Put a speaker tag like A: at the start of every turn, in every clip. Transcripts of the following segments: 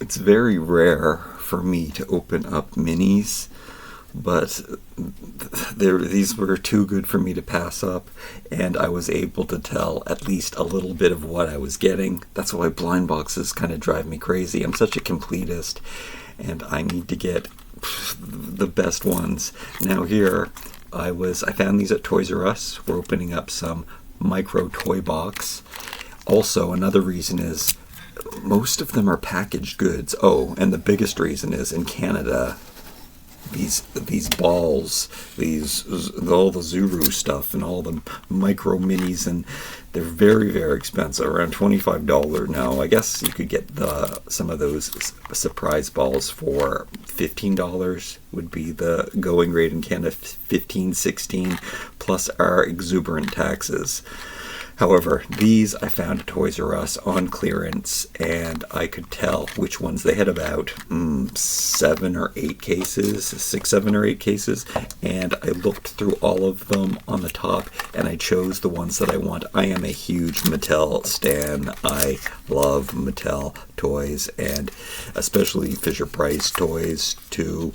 A: It's very rare for me to open up minis, but these were too good for me to pass up, and I was able to tell at least a little bit of what I was getting. That's why blind boxes kind of drive me crazy. I'm such a completist, and I need to get the best ones. Now here, I found these at Toys R Us. We're opening up some micro toy box. Also, another reason is most of them are packaged goods. Oh, and the biggest reason is in Canada, these balls, all the Zuru stuff and all the micro minis, and they're very, very expensive, around $25 now. I guess you could get some of those surprise balls for $15 would be the going rate in Canada, 15, 16, plus our exuberant taxes. However, these I found at Toys R Us on clearance, and I could tell which ones they had about 7 or 8 cases, 6, 7 or 8 cases, and I looked through all of them on the top, and I chose the ones that I want. I am a huge Mattel stan. I love Mattel toys, and especially Fisher-Price toys too.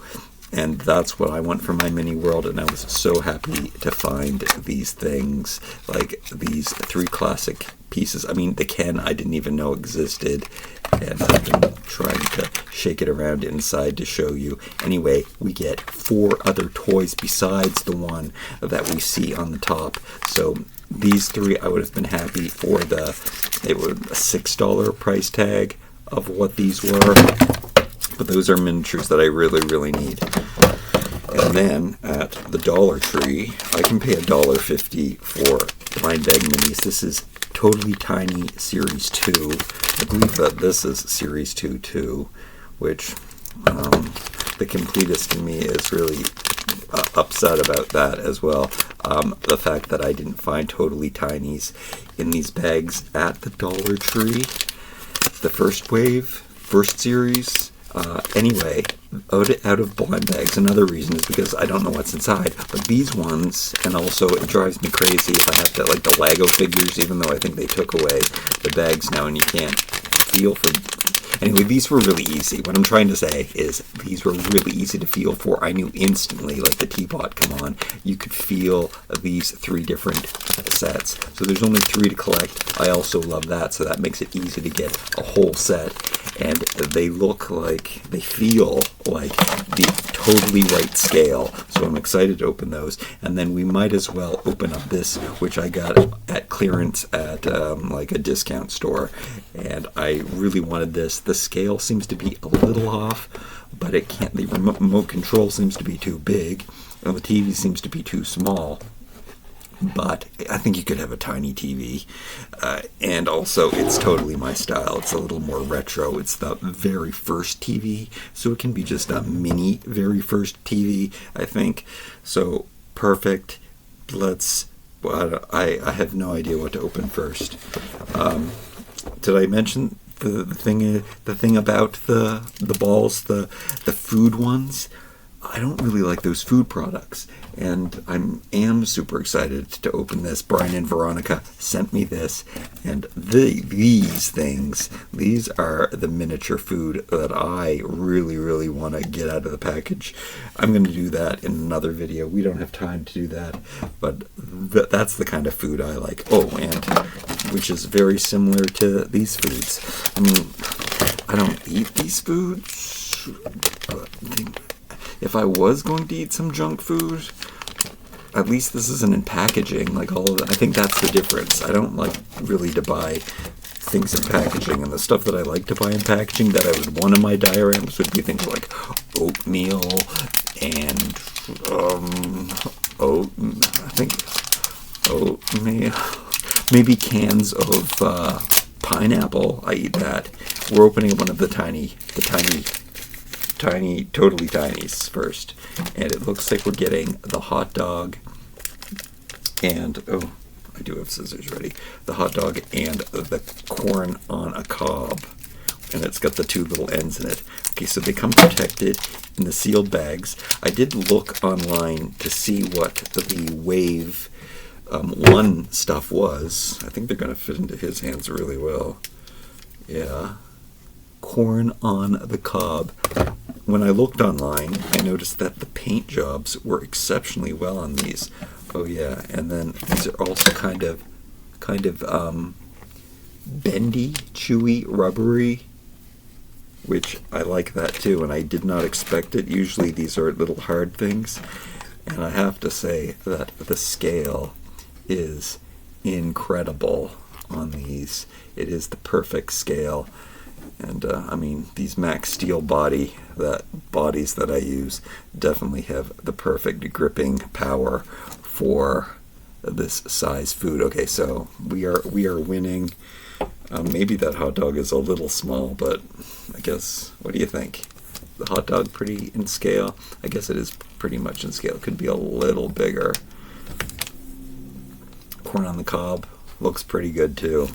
A: And that's what I want for my mini world, and I was so happy to find these things, like these 3 classic pieces. I mean, the Ken I didn't even know existed, and I've been trying to shake it around inside to show you. Anyway, we get 4 other toys besides the one that we see on the top. So these 3, I would have been happy for they were a $6 price tag of what these were. But those are miniatures that I really, really need. And then at the Dollar Tree, I can pay $1.50 for blind bag minis. This is Totally Tiny Series 2. I believe that this is Series 2 too, which the completist in me is really upset about that as well. The fact that I didn't find Totally Tinies in these bags at the Dollar Tree. The first wave, first series. Anyway, out of blind bags, another reason is because I don't know what's inside. But these ones, and also it drives me crazy if I have to, like the Lego figures, even though I think they took away the bags now and you can't feel for. Anyway, these were really easy. What I'm trying to say is these were really easy to feel for. I knew instantly, like the teapot come on, you could feel these 3 different sets. So there's only 3 to collect. I also love that, so that makes it easy to get a whole set. And they feel like the totally right scale. So I'm excited to open those. And then we might as well open up this, which I got at clearance at like a discount store. And I really wanted this. The scale seems to be a little off, but it can't. The remote control seems to be too big, and the TV seems to be too small. But I think you could have a tiny TV, and also it's totally my style. It's a little more retro. It's the very first TV, so it can be just a mini very first TV, I think. So perfect. I have no idea what to open first. Did I mention the thing about the balls, the food ones? I don't really like those food products, and I am super excited to open this. Brian and Veronica sent me this, and these things, these are the miniature food that I really, really want to get out of the package. I'm going to do that in another video. We don't have time to do that, but that's the kind of food I like. Oh, and which is very similar to these foods. I mean, I don't eat these foods, but if I was going to eat some junk food, at least this isn't in packaging. Like all of that. I think that's the difference. I don't like really to buy things in packaging, and the stuff that I like to buy in packaging that I would want in my dioramas would be things like oatmeal and oatmeal, maybe cans of pineapple. I eat that. We're opening up one of the tiny Totally Tinies first, and it looks like we're getting the hot dog and I do have scissors ready. The hot dog and the corn on a cob, and it's got the 2 little ends in it. Okay, so they come protected in the sealed bags. I did look online to see what the Wave 1 stuff was. I think they're going to fit into his hands really well. Yeah. corn on the cob. When I looked online, I noticed that the paint jobs were exceptionally well on these. Oh yeah, and then these are also kind of bendy, chewy, rubbery, which I like that too, and I did not expect it. Usually these are little hard things, and I have to say that the scale is incredible on these. It is the perfect scale. And I mean, these Max Steel bodies that I use definitely have the perfect gripping power for this size food. Okay, so we are winning. Maybe that hot dog is a little small, but I guess, what do you think? The hot dog pretty in scale? I guess it is pretty much in scale. It could be a little bigger. Corn on the cob looks pretty good too.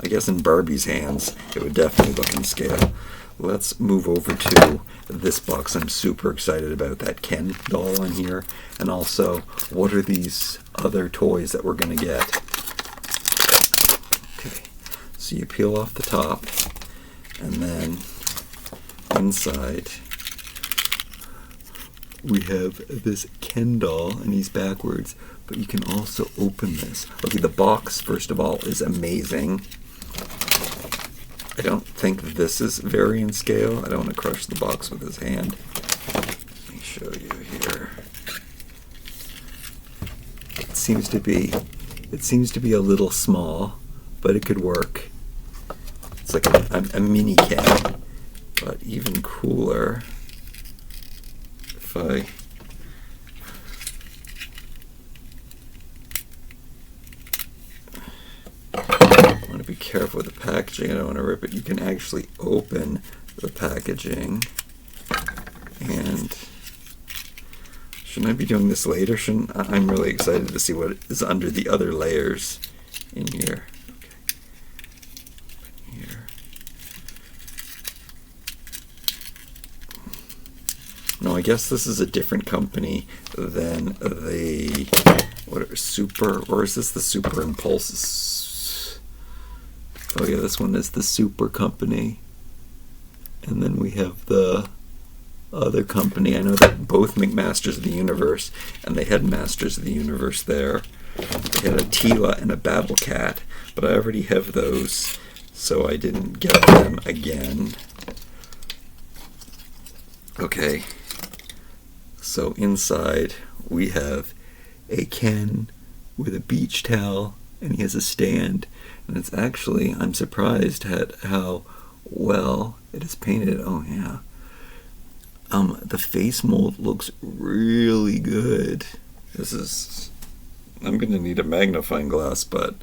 A: I guess in Barbie's hands, it would definitely look in scale. Let's move over to this box. I'm super excited about that Ken doll in here. And also, what are these other toys that we're going to get? Okay, so you peel off the top, and then inside we have this Ken doll, and he's backwards, but you can also open this. Okay, the box, first of all, is amazing. I don't think this is very in scale. I don't want to crush the box with his hand. Let me show you here. It seems to be a little small, but it could work. It's like a mini Ken, but even cooler if I want to be careful with the packaging. I don't want to rip it. You can actually open the packaging. And shouldn't I be doing this later? I'm really excited to see what is under the other layers in here. Okay. Here. No, I guess this is a different company than the Super, or is this the Super Impulse? Oh yeah, this one is the Super Company. And then we have the other company. I know that both make Masters of the Universe, and they had Masters of the Universe there. They had a Tila and a Battle Cat, but I already have those, so I didn't get them again. Okay, so inside we have a Ken with a beach towel, and he has a stand. And it's actually, I'm surprised at how well it is painted. Oh yeah. The face mold looks really good. I'm gonna need a magnifying glass, but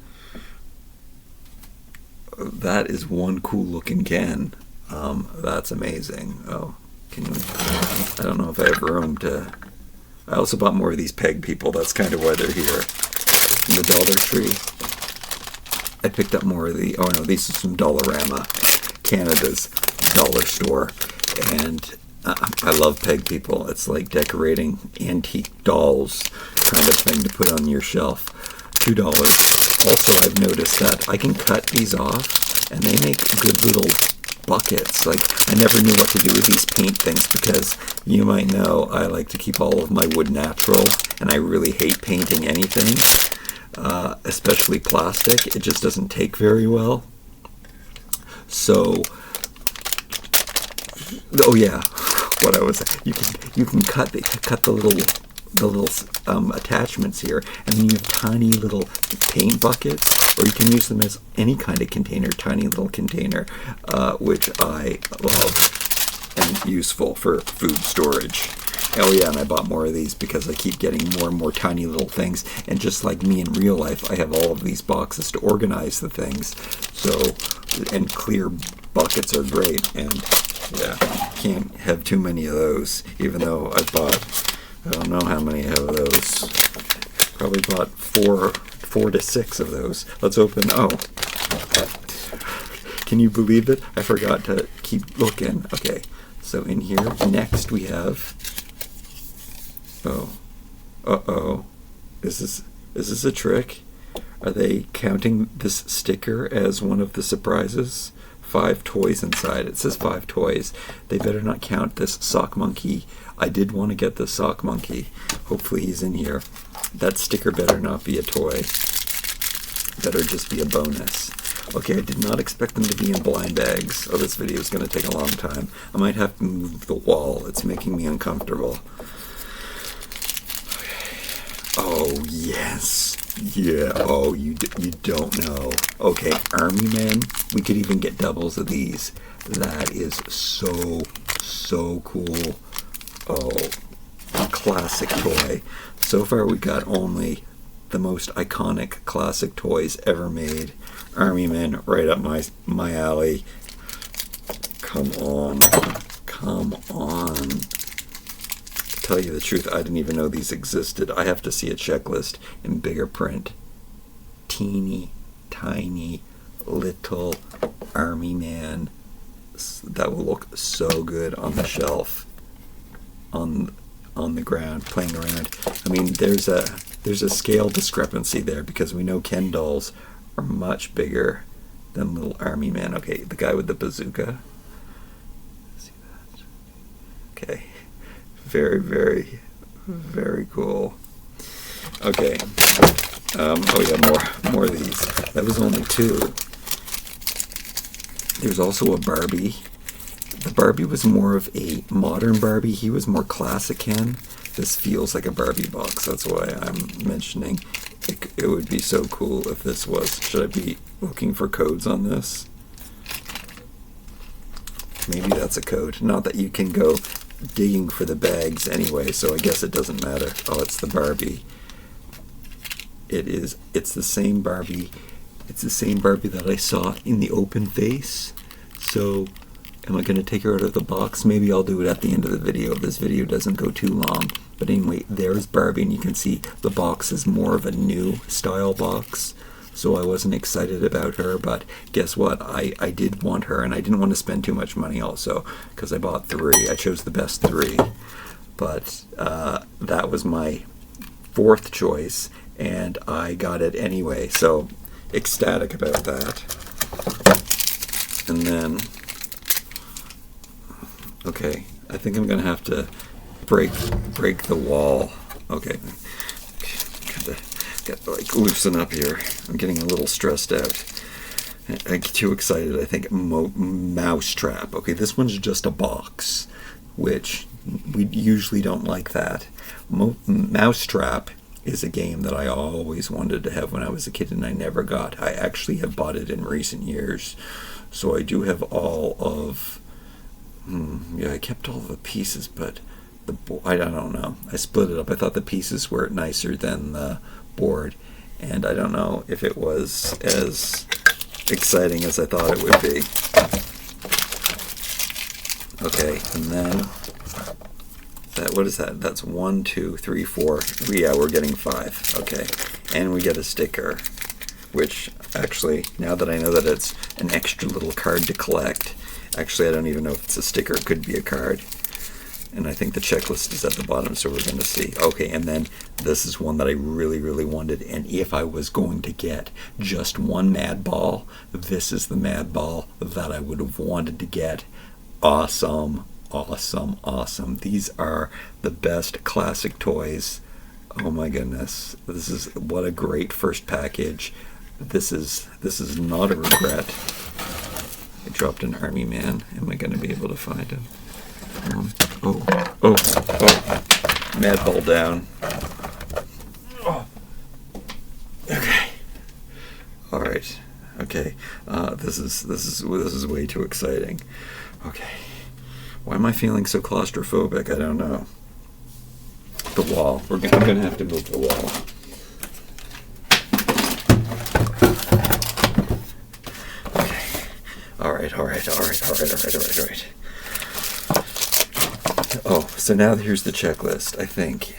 A: that is one cool looking Ken. That's amazing. Oh, I don't know if I have room to. I also bought more of these peg people. That's kind of why they're here. In the Dollar Tree. I picked up more of these are from Dollarama, Canada's dollar store, and I love peg people. It's like decorating antique dolls kind of thing to put on your shelf. $2. Also, I've noticed that I can cut these off, and they make good little buckets. Like, I never knew what to do with these paint things, because you might know I like to keep all of my wood natural, and I really hate painting anything. Especially plastic. It just doesn't take very well. So, oh yeah, what I was you can cut the little attachments here, and then you have tiny little paint buckets, or you can use them as any kind of container, tiny little container, which I love and useful for food storage. Oh yeah, and I bought more of these because I keep getting more and more tiny little things, and just like me in real life, I have all of these boxes to organize the things. So, and clear buckets are great, and yeah, can't have too many of those, even though I don't know how many I have of those. Probably bought four to six of those. Let's open. Oh, can you believe it? I forgot to keep looking. Okay, so in here, next we have. Oh, uh-oh. Is this a trick? Are they counting this sticker as one of the surprises 5 toys inside. It says 5 toys. They better not count this sock monkey. I did want to get this sock monkey. Hopefully he's in here. That sticker better not be a toy. Better just be a bonus. Okay, I did not expect them to be in blind bags. Oh, this video is going to take a long time. I might have to move the wall. It's making me uncomfortable. Okay. Oh, yes. Yeah, oh, you don't know. Okay, Army Men. We could even get doubles of these. That is so cool. Oh, classic toy. So far we got only the most iconic classic toys ever made. Army Men, right up my alley. Come on. To tell you the truth, I didn't even know these existed. I have to see a checklist in bigger print. Teeny, tiny, little Army Man. That will look so good on the shelf, on the ground, playing around. I mean, there's a scale discrepancy there because we know Ken dolls are much bigger than little Army Man. Okay, the guy with the bazooka. See that? Okay, very cool. Okay. Oh yeah, more of these. That was only 2. There's also a Barbie. The Barbie was more of a modern Barbie. He was more classic Ken. This feels like a Barbie box. That's why I'm mentioning it would be so cool if this was. Should I be looking for codes on this? Maybe that's a code. Not that you can go digging for the bags anyway, so I guess it doesn't matter. Oh, it's the Barbie. It's the same Barbie. It's the same Barbie that I saw in the open face. So, am I going to take her out of the box? Maybe I'll do it at the end of the video if this video doesn't go too long. But anyway, there's Barbie, and you can see the box is more of a new style box. So I wasn't excited about her, but guess what? I did want her, and I didn't want to spend too much money also, because I bought 3. I chose the best 3. But that was my 4th choice, and I got it anyway. So ecstatic about that. And then, okay, I think I'm gonna have to break the wall. Okay, gotta like loosen up here. I'm getting a little stressed out. I get too excited. I think Mousetrap. Okay, this one's just a box, which we usually don't like that. Mousetrap is a game that I always wanted to have when I was a kid and I never got. I actually have bought it in recent years. So I do have all of, I kept all the pieces, but I don't know. I split it up. I thought the pieces were nicer than the board, and I don't know if it was as exciting as I thought it would be. Okay, and then what is that? That's 1, 2, 3, 4. Yeah, we're getting 5. Okay, and we get a sticker, which actually, now that I know that it's an extra little card to collect, actually I don't even know if it's a sticker. It could be a card. And I think the checklist is at the bottom, so we're going to see. Okay, and then this is one that I really wanted, and if I was going to get just one Mad Ball, this is the Mad Ball that I would have wanted to get. Awesome. These are the best classic toys. Oh my goodness. This is, what a great first package. This is not a regret. I dropped an Army Man. Am I going to be able to find him? Oh. Mad Ball down. Oh. Okay. All right. Okay. This is way too exciting. Okay. Why am I feeling so claustrophobic? I don't know. The wall. I'm gonna have to move the wall. Okay. All right. Oh, so now here's the checklist. I think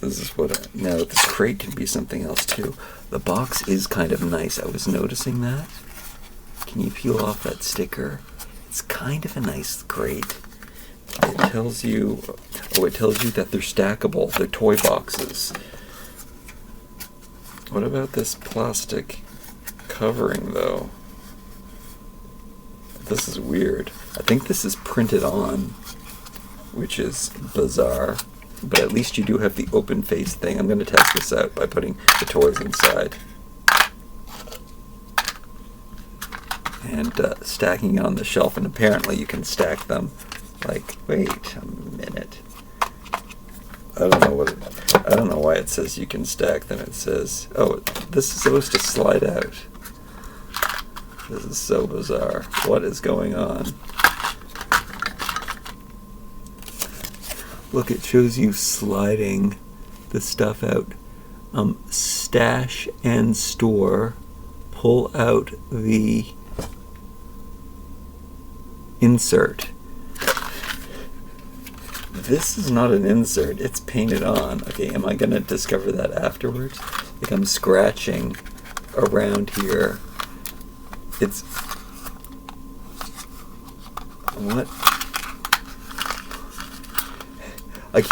A: this is what. Now this crate can be something else too. The box is kind of nice. I was noticing that. Can you peel off that sticker? It's kind of a nice crate. It tells you that they're stackable. They're toy boxes. What about this plastic covering though? This is weird. I think this is printed on, which is bizarre. But at least you do have the open face thing. I'm going to test this out by putting the toys inside. And stacking it on the shelf. And apparently you can stack them like, wait a minute. I don't know why it says you can stack them. It says, oh, this is supposed to slide out. This is so bizarre. What is going on? Look, it shows you sliding the stuff out. Stash and store. Pull out the insert. This is not an insert. It's painted on. Okay, am I going to discover that afterwards? Like I'm scratching around here. It's... What? I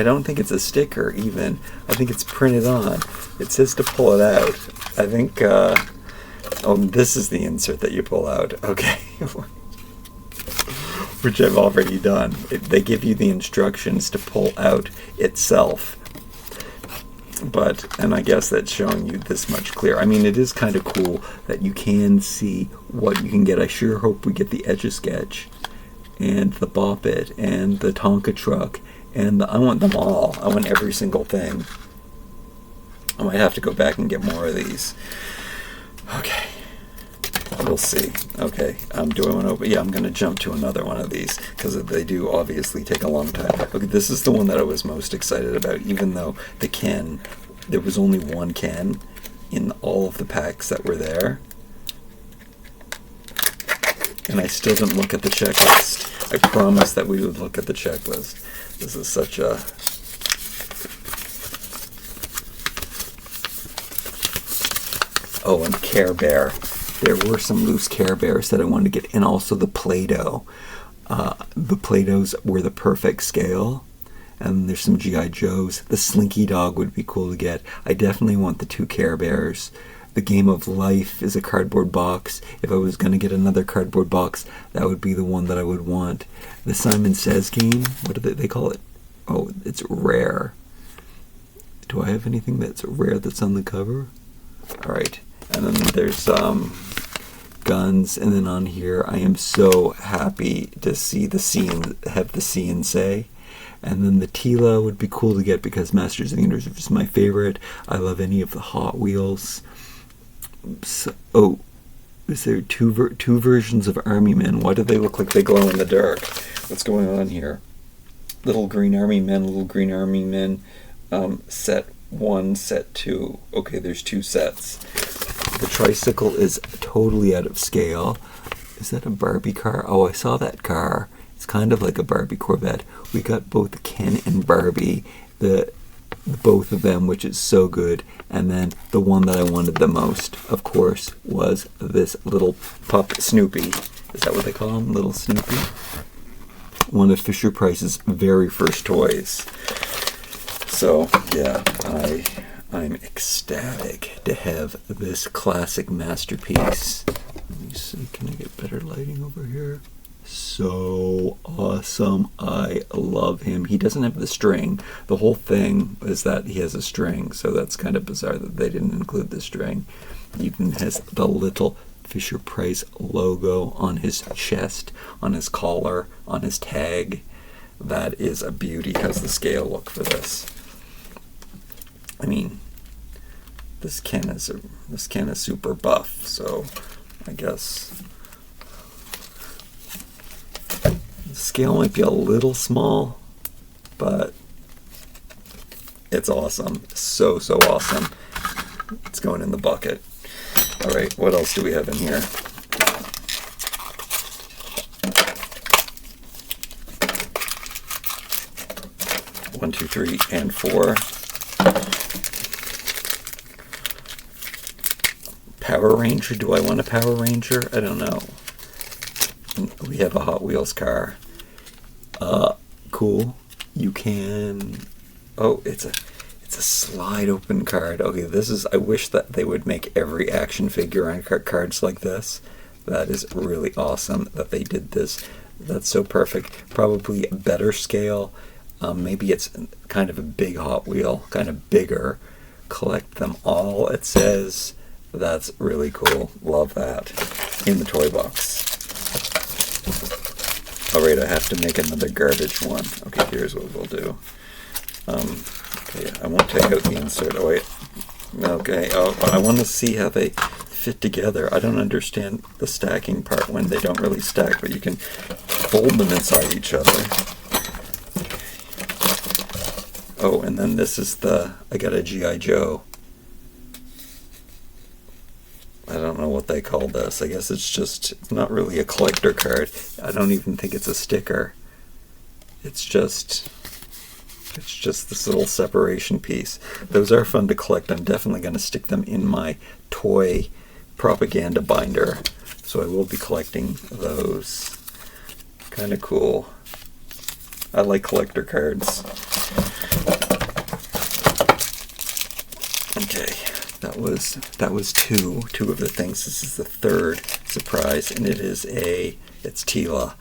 A: don't think it's a sticker even. I think it's printed on. It says to pull it out. I think, oh, this is the insert that you pull out. Okay. Which I've already done. They give you the instructions to pull out itself. And I guess that's showing you this much clearer. I mean, it is kind of cool that you can see what you can get. I sure hope we get the Etch-a-Sketch and the Bop It and the Tonka truck. And I want them all. I want every single thing. I might have to go back and get more of these. Okay. We'll see. Okay. I'm doing one over. Yeah, I'm going to jump to another one of these because they do obviously take a long time. Okay, this is the one that I was most excited about, even though the Ken, there was only one Ken in all of the packs that were there. And I still didn't look at the checklist. I promised that we would look at the checklist. This is such a... Oh, and Care Bear. There were some loose Care Bears that I wanted to get, and also the Play-Doh. The Play-Dohs were the perfect scale, and there's some G.I. Joes. The Slinky Dog would be cool to get. I definitely want the 2 Care Bears. The Game of Life is a cardboard box. If I was going to get another cardboard box, that would be the one that I would want. The Simon Says game, what do they call it? Oh, it's rare. Do I have anything that's rare that's on the cover? Alright, and then there's guns, and then on here I am so happy to see the have the See and Say. And then the Tila would be cool to get because Masters of the Universe is my favorite. I love any of the Hot Wheels. So, oh, is there two versions of Army Men? Why do they look like they glow in the dark? What's going on here? Little Green Army Men, Little Green Army Men, set 1, set 2. Okay, there's 2 sets. The tricycle is totally out of scale. Is that a Barbie car? Oh, I saw that car. It's kind of like a Barbie Corvette. We got both Ken and Barbie. Both of them, which is so good. And then the one that I wanted the most, of course, was this little pup Snoopy. Is that what they call him? Little Snoopy? One of Fisher-Price's very first toys. So, yeah, I'm ecstatic to have this classic masterpiece. Let me see, can I get better lighting over here? So awesome. I love him. He doesn't have the string. The whole thing is that he has a string, so that's kind of bizarre that they didn't include the string. He even has the little Fisher-Price logo on his chest, on his collar, on his tag. That is a beauty. How's the scale look for this? I mean, this Ken is super buff, so I guess the scale might be a little small, but it's awesome. So awesome. It's going in the bucket. All right, what else do we have in here? One, two, three, and 4. Power Ranger. Do I want a Power Ranger? I don't know. We have a Hot Wheels car. Cool. You can... Oh, it's a slide open card. Okay, this is... I wish that they would make every action figure on cards like this. That is really awesome that they did this. That's so perfect. Probably a better scale. Maybe it's kind of a big Hot Wheel, kind of bigger. Collect them all, it says. That's really cool. Love that. In the toy box. Alright, I have to make another garbage one. Okay, here's what we'll do. Okay, I won't take out the insert. Oh, wait. Okay, I want to see how they fit together. I don't understand the stacking part when they don't really stack, but you can fold them inside each other. Oh, and then this is I got a G.I. Joe. I don't know what they call this. I guess it's not really a collector card. I don't even think it's a sticker. It's just this little separation piece. Those are fun to collect. I'm definitely going to stick them in my toy propaganda binder. So I will be collecting those. Kind of cool. I like collector cards. Okay, that was two of the things. This is the third surprise, and it's Teela.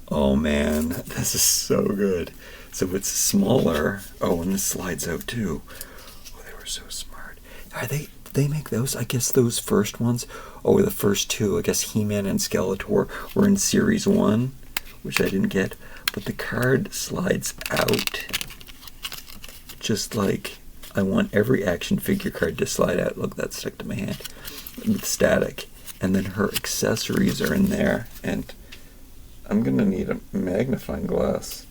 A: Oh man, this is so good. So it's smaller. Oh, and this slides out too. Oh, they were so smart. Did they make those? I guess those first ones. Oh, the first two. I guess He-Man and Skeletor were in Series 1, which I didn't get. But the card slides out just like I want every action figure card to slide out. Look, that stuck to my hand. With static. And then her accessories are in there. And I'm going to need a magnifying glass.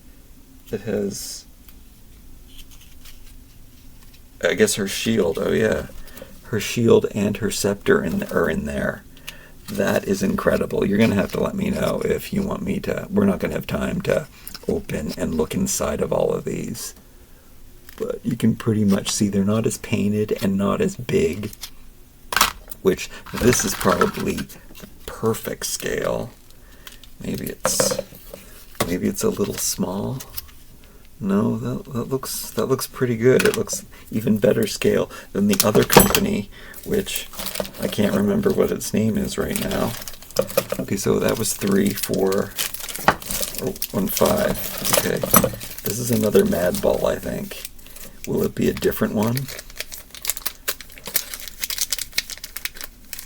A: It has, I guess, her shield. Oh yeah, her shield and her scepter are in there. That is incredible. You're gonna have to let me know if you want me to. We're not gonna have time to open and look inside of all of these, but you can pretty much see they're not as painted and not as big. Which this is probably the perfect scale. Maybe it's a little small. No, that looks pretty good. It looks even better scale than the other company, which I can't remember what its name is right now. Okay, so that was 3, 4, or 1, 5. Okay, this is another Mad Ball, I think. Will it be a different one?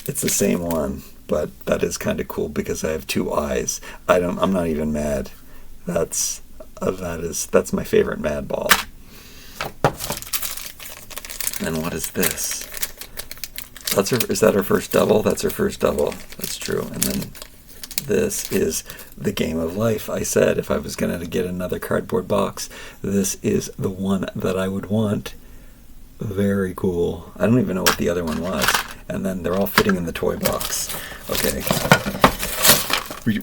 A: It's the same one, but that is kind of cool because I have 2 eyes. I'm not even mad. That's my favorite Mad Ball. And what is this? Is that her first double? That's her first double. That's true. And then this is the Game of Life. I said if I was going to get another cardboard box, this is the one that I would want. Very cool. I don't even know what the other one was. And then they're all fitting in the toy box. Okay.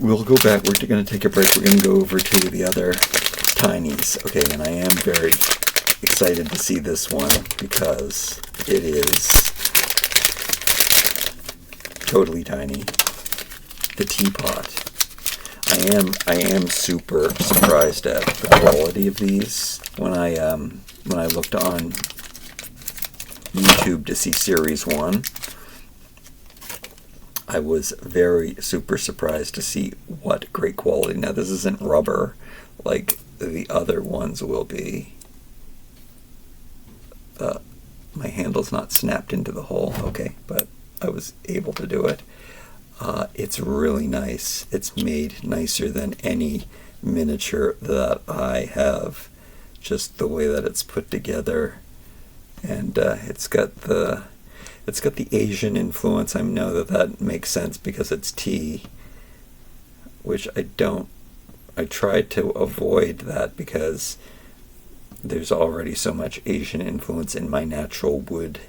A: We'll go back. We're going to take a break. We're going to go over to the other Tinies. Okay, and I am very excited to see this one because it is totally tiny. The teapot. I am super surprised at the quality of these. When I looked on YouTube to see Series 1, I was very super surprised to see what great quality. Now this isn't rubber like the other ones will be. My handle's not snapped into the hole. Okay, but I was able to do it. It's really nice. It's made nicer than any miniature that I have. Just the way that it's put together, and it's got the Asian influence. I know that makes sense because it's tea, which I tried to avoid that because there's already so much Asian influence in my natural wood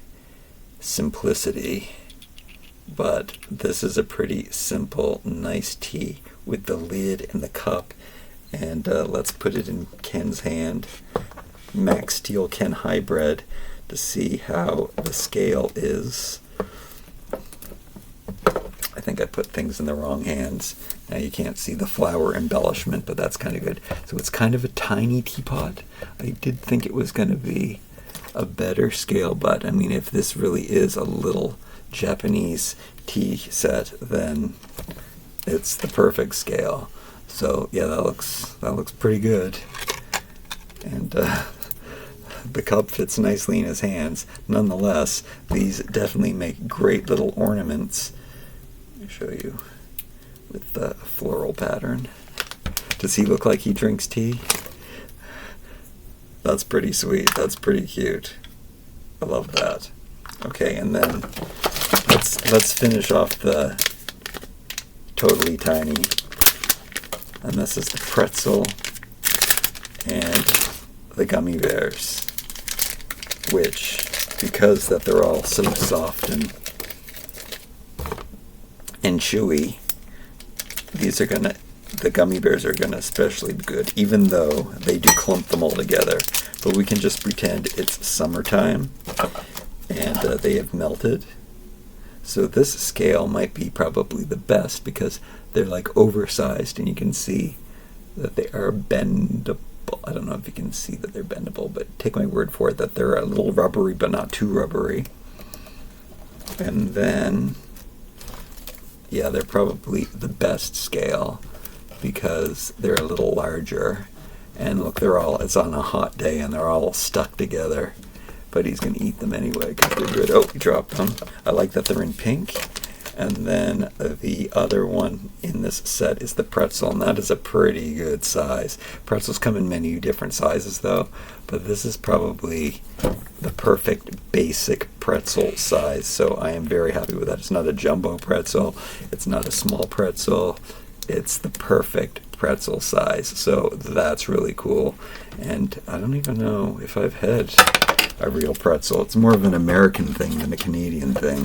A: simplicity. But this is a pretty simple, nice tea with the lid and the cup. And let's put it in Ken's hand. Max Steel Ken Hybrid, to see how the scale is. I think I put things in the wrong hands. Now you can't see the flower embellishment, but that's kind of good. So it's kind of a tiny teapot. I did think it was going to be a better scale, but I mean, if this really is a little Japanese tea set, then it's the perfect scale. So yeah, that looks pretty good. And the cup fits nicely in his hands. Nonetheless, these definitely make great little ornaments. Let me show you with the floral pattern. Does he look like he drinks tea? That's pretty sweet. That's pretty cute. I love that. Okay, and then let's finish off the Totally Tiny. And this is the pretzel and the gummy bears, which, because that they're all so soft and chewy, the gummy bears are gonna especially be good, even though they do clump them all together. But we can just pretend it's summertime and they have melted. So this scale might be probably the best because they're like oversized, and you can see that they are bendable. I don't know if you can see that they're bendable, but take my word for it that they're a little rubbery, but not too rubbery. And then, yeah, they're probably the best scale because they're a little larger. And look, it's on a hot day and they're all stuck together. But he's going to eat them anyway because they're good. Oh, he dropped them. I like that they're in pink. And then the other one in this set is the pretzel, and that is a pretty good size. Pretzels come in many different sizes though, but this is probably the perfect basic pretzel size. So I am very happy with that. It's not a jumbo pretzel. It's not a small pretzel. It's the perfect pretzel size. So that's really cool. And I don't even know if I've had a real pretzel. It's more of an American thing than a Canadian thing.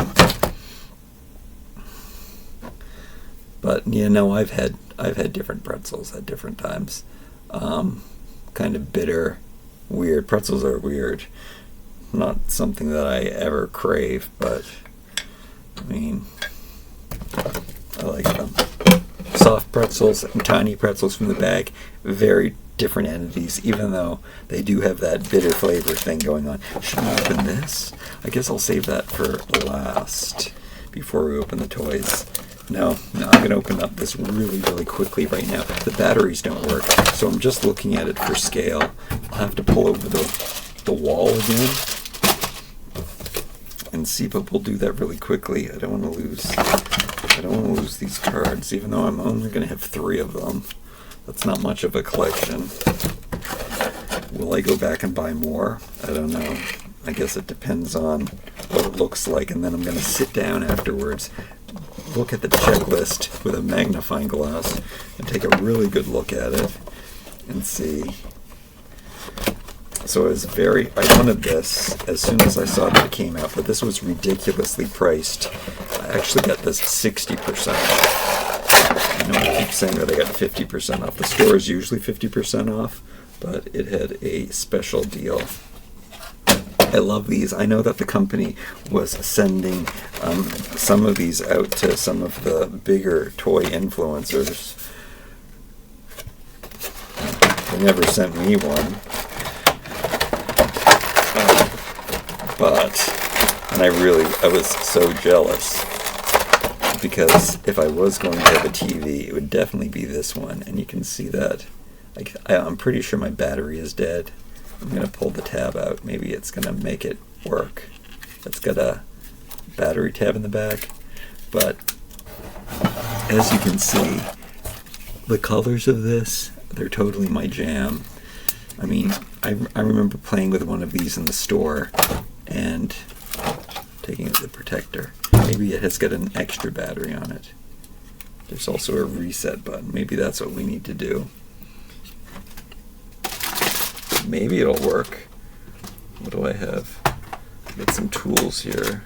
A: But you know, I've had different pretzels at different times. Kind of bitter, weird. Pretzels are weird. Not something that I ever crave, but I mean, I like them. Soft pretzels and tiny pretzels from the bag, very different entities, even though they do have that bitter flavor thing going on. Should we open this? I guess I'll save that for last before we open the toys. No, I'm going to open up this really, really quickly right now. The batteries don't work, so I'm just looking at it for scale. I'll have to pull over the wall again and see, but we'll do that really quickly. I don't want to lose these cards, even though I'm only going to have 3 of them. That's not much of a collection. Will I go back and buy more? I don't know. I guess it depends on what it looks like, and then I'm going to sit down afterwards, look at the checklist with a magnifying glass, and take a really good look at it and see. So I wanted this as soon as I saw that it came out, but this was ridiculously priced. I actually got this 60% off. I know I keep saying that I got 50% off. The store is usually 50% off, but it had a special deal. I love these. I know that the company was sending some of these out to some of the bigger toy influencers. They never sent me one. And I was so jealous, because if I was going to have a TV, it would definitely be this one. And you can see that I'm pretty sure my battery is dead. I'm going to pull the tab out. Maybe it's going to make it work. It's got a battery tab in the back. But as you can see, the colors of this, they're totally my jam. I mean, I remember playing with one of these in the store and taking the protector. Maybe it has got an extra battery on it. There's also a reset button. Maybe that's what we need to do. Maybe it'll work. What do I have? Got some tools here.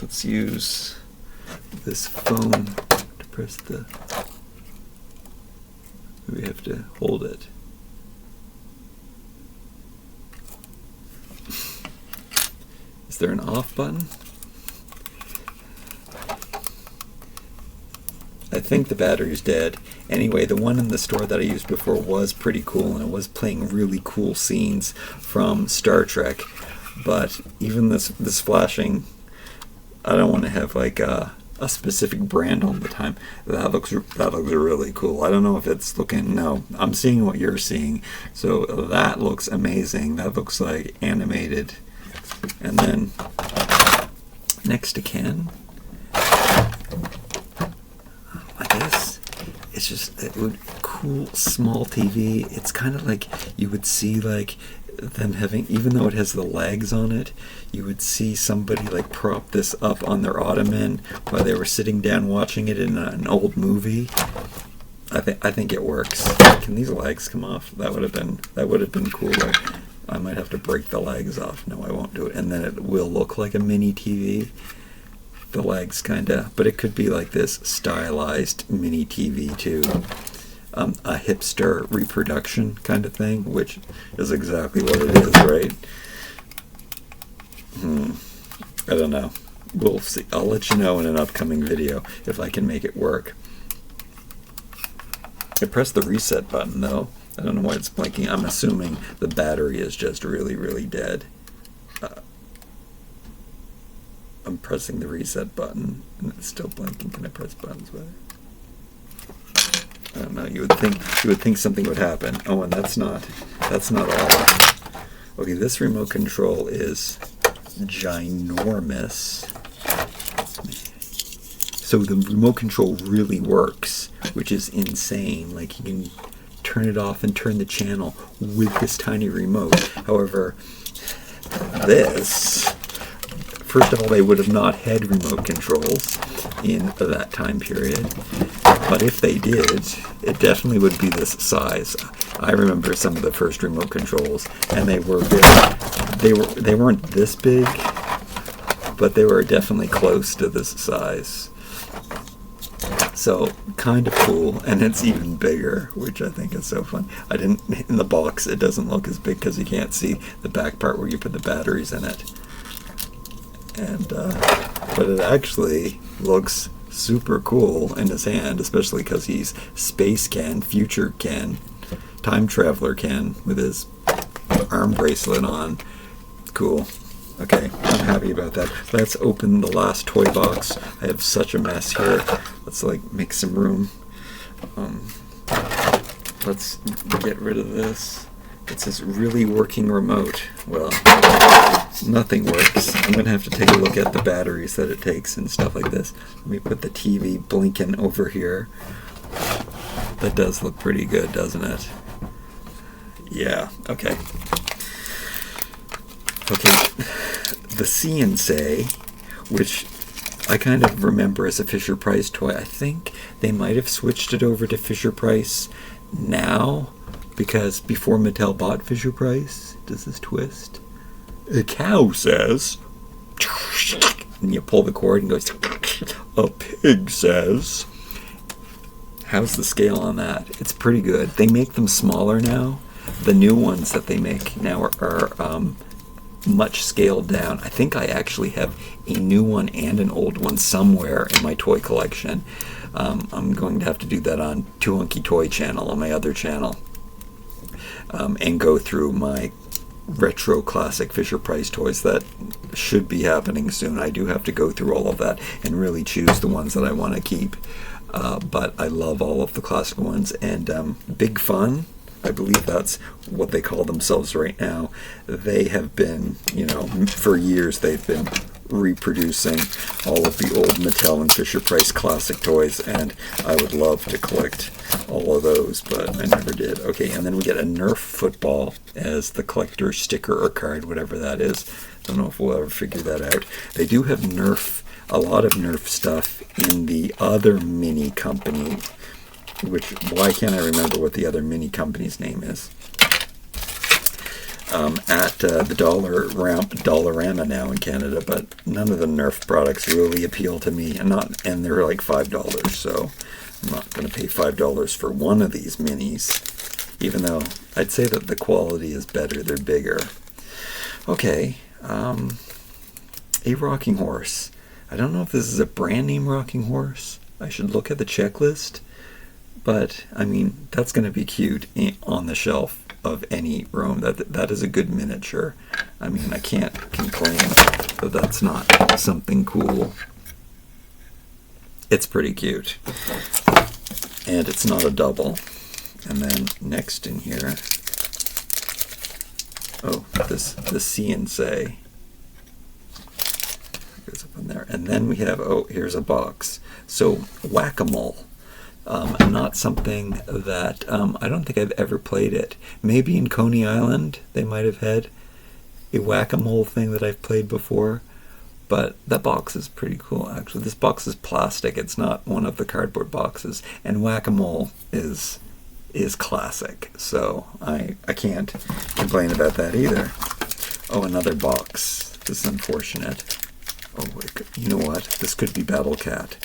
A: Let's use this phone to press the... We have to hold it. Is there an off button? I think the battery's dead. Anyway, the one in the store that I used before was pretty cool, and it was playing really cool scenes from Star Trek. But even this flashing, I don't want to have like a a specific brand all the time. That looks really cool. I don't know if it's looking. No, I'm seeing what you're seeing. So that looks amazing. That looks like animated. And then next to Ken, I guess it's just cool small TV. It's kind of like you would see like them having, even though it has the legs on it, you would see somebody like prop this up on their ottoman while they were sitting down watching it in an old movie. I think it works. Can these legs come off? That would have been cooler. I might have to break the legs off. No, I won't do it. And then it will look like a mini TV. The legs kinda, but it could be like this stylized mini TV too. A hipster reproduction kind of thing, which is exactly what it is, right? I don't know. We'll see. I'll let you know in an upcoming video if I can make it work. I pressed the reset button though. I don't know why it's blinking. I'm assuming the battery is just really, really dead. I'm pressing the reset button and it's still blinking. Can I press buttons with it? I don't know. You would think something would happen. Oh, and that's not all. Okay, this remote control is ginormous. So the remote control really works, which is insane. Like you can turn it off and turn the channel with this tiny remote. However, this, first of all, they would have not had remote controls in that time period. But if they did, it definitely would be this size. I remember some of the first remote controls, and they were big. They weren't this big, but they were definitely close to this size. So kind of cool, and it's even bigger, which I think is so fun. In the box, it doesn't look as big because you can't see the back part where you put the batteries in it. And but it actually looks super cool in his hand, especially because he's Space Ken, Future Ken, Time Traveler Ken with his arm bracelet on. Cool. Okay, I'm happy about that. Let's open the last toy box. I have such a mess here. Let's like make some room. Let's get rid of this. It says really working remote. Well, nothing works. I'm going to have to take a look at the batteries that it takes and stuff like this. Let me put the TV blinking over here. That does look pretty good, doesn't it? Yeah, okay. Okay, the See-N-Say, which I kind of remember as a Fisher-Price toy. I think they might have switched it over to Fisher-Price now, because before Mattel bought Fisher-Price, does this twist? A cow says, and you pull the cord and goes, a pig says. How's the scale on that? It's pretty good. They make them smaller now. The new ones that they make now are much scaled down. I think I actually have a new one and an old one somewhere in my toy collection. I'm going to have to do that on Too Hunky Toy channel, on my other channel, and go through my retro classic Fisher-Price toys. That should be happening soon. I do have to go through all of that and really choose the ones that I want to keep. But I love all of the classic ones. And Big Fun, I believe that's what they call themselves right now. They have been, for years they've been reproducing all of the old Mattel and Fisher-Price classic toys, and I would love to collect all of those, but I never did. Okay, and then we get a Nerf football as the collector sticker or card, whatever that is. Don't know if we'll ever figure that out. They do have a lot of Nerf stuff in the other mini company, which, why can't I remember what the other mini company's name is? At the Dollarama now in Canada, but none of the Nerf products really appeal to me, and they're like $5, so I'm not going to pay $5 for one of these minis, even though I'd say that the quality is better, they're bigger. Okay, a rocking horse. I don't know if this is a brand name rocking horse. I should look at the checklist, but I mean, that's going to be cute on the shelf of any room. That is a good miniature. I mean, I can't complain that that's not something cool. it's pretty cute. And it's not a double. And then next in here, oh, this CNC goes up in there. And then we have, oh, here's a box. So Whack-A-Mole. Not something that, I don't think I've ever played it. Maybe in Coney Island they might have had a Whack-A-Mole thing that I've played before. But that box is pretty cool, actually. This box is plastic. It's not one of the cardboard boxes. And Whack-A-Mole is classic. So I can't complain about that either. Oh, another box. This is unfortunate. Oh, you know what? This could be Battle Cat.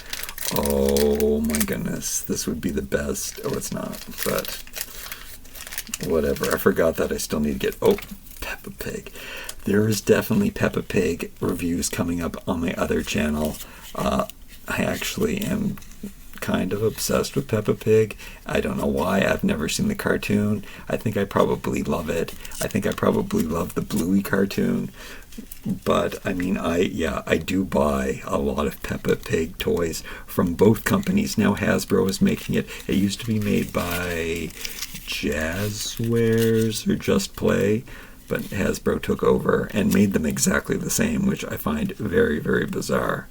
A: Oh my goodness. This would be the best. Oh, it's not. But whatever. I forgot that I still need to get... Oh, Peppa Pig. There is definitely Peppa Pig reviews coming up on my other channel. I actually am kind of obsessed with Peppa Pig. I don't know why. I've never seen the cartoon. I think I probably love it. I think I probably love the Bluey cartoon. But I mean, I do buy a lot of Peppa Pig toys from both companies. Now Hasbro is making it. It used to be made by Jazzwares or Just Play, but Hasbro took over and made them exactly the same, which I find very, very bizarre.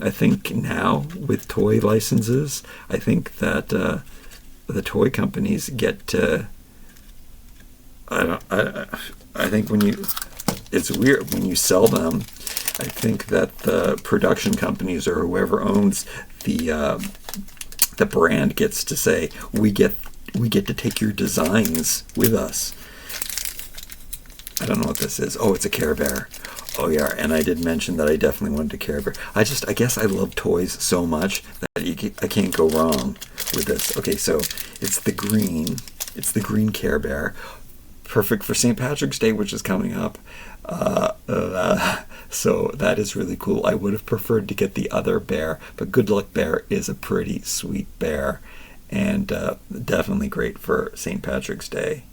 A: I think now with toy licenses, I think that the toy companies get to. I think it's weird when you sell them. I think that the production companies or whoever owns the brand gets to say we get to take your designs with us. I don't know what this is. Oh, it's a Care Bear. Oh yeah, and I did mention that I definitely wanted a Care Bear. I guess I love toys so much that I can't go wrong with this. Okay, so it's the green Care Bear. Perfect for St. Patrick's Day, which is coming up. So that is really cool. I would have preferred to get the other bear, but Good Luck Bear is a pretty sweet bear, and definitely great for St. Patrick's Day.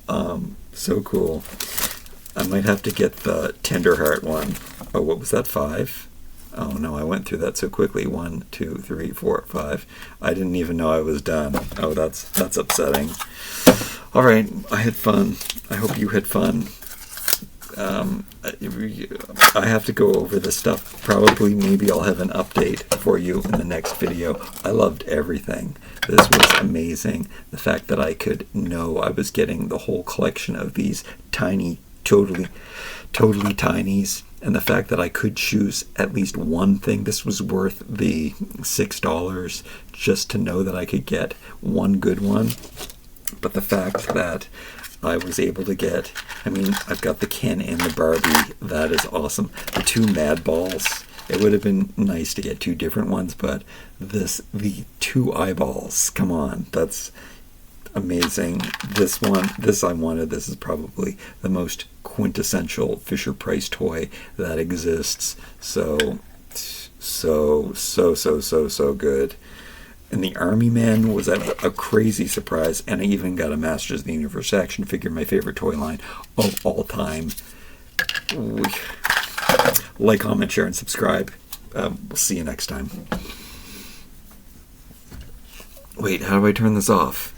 A: So cool. I might have to get the Tenderheart one. Oh, what was that, 5? Oh no, I went through that so quickly. 1, 2, 3, 4, 5. I didn't even know I was done. Oh, that's upsetting. All right, I had fun. I hope you had fun. I have to go over this stuff. Probably, maybe I'll have an update for you in the next video. I loved everything. This was amazing. The fact that I could know I was getting the whole collection of these tiny, totally tinies, and the fact that I could choose at least one thing. This was worth the $6 just to know that I could get one good one. But the fact that I was able to get, I mean, I've got the Ken and the Barbie. That is awesome. The 2 Mad Balls. It would have been nice to get 2 different ones, but the 2 eyeballs. Come on, that's amazing. This I wanted. This is probably the most quintessential Fisher-Price toy that exists. So good. And the Army Man was a crazy surprise, and I even got a Masters of the Universe action figure, my favorite toy line of all time. Like, comment, share, and subscribe. We'll see you next time. Wait, how do I turn this off?